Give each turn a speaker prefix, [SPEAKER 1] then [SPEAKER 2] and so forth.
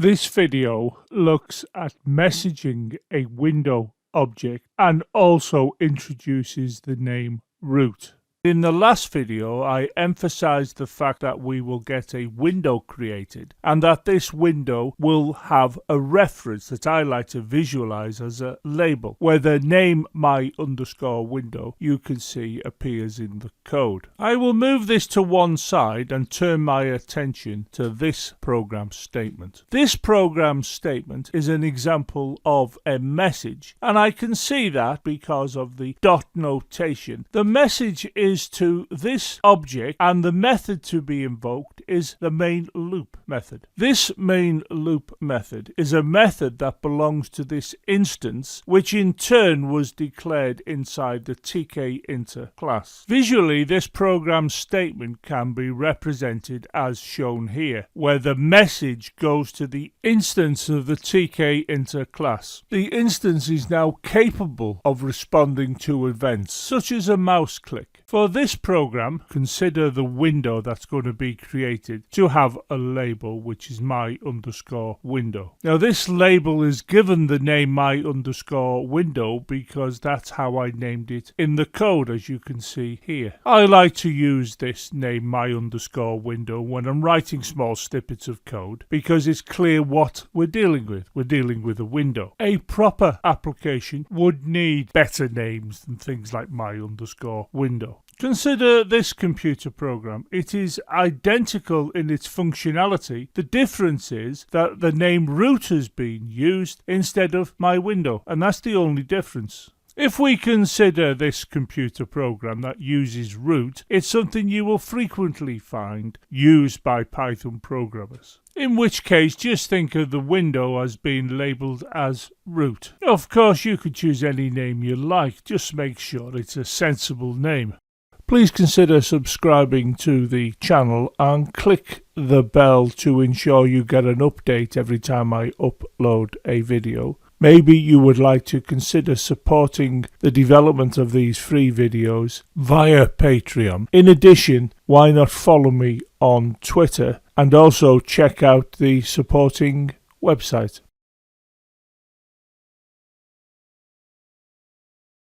[SPEAKER 1] This video looks at messaging a window object and also introduces the name root. In the last video, I emphasized the fact that we will get a window created and that this window will have a reference that I like to visualize as a label, where the name my_window you can see appears in the code. I will move this to one side and turn my attention to this program statement. This program statement is an example of a message, and I can see that because of the dot notation. The message is to this object, and the method to be invoked is the main loop method. This main loop method is a method that belongs to this instance, which in turn was declared inside the tkinter class. Visually, this program statement can be represented as shown here, where the message goes to the instance of the tkinter class. The instance is now capable of responding to events such as a mouse click. For this program, consider the window that's going to be created to have a label, which is my_window. Now this label is given the name my_window because that's how I named it in the code, as you can see here. I like to use this name my_window when I'm writing small snippets of code because it's clear what we're dealing with. We're dealing with a window. A proper application would need better names than things like my_window. Consider this computer program. It is identical in its functionality. The difference is that the name root has been used instead of my window, and that's the only difference. If we consider this computer program that uses root, it's something you will frequently find used by Python programmers. In which case, just think of the window as being labeled as root. Of course, you could choose any name you like, just make sure it's a sensible name. Please consider subscribing to the channel and click the bell to ensure you get an update every time I upload a video. Maybe you would like to consider supporting the development of these free videos via Patreon. In addition, why not follow me on Twitter and also check out the supporting website.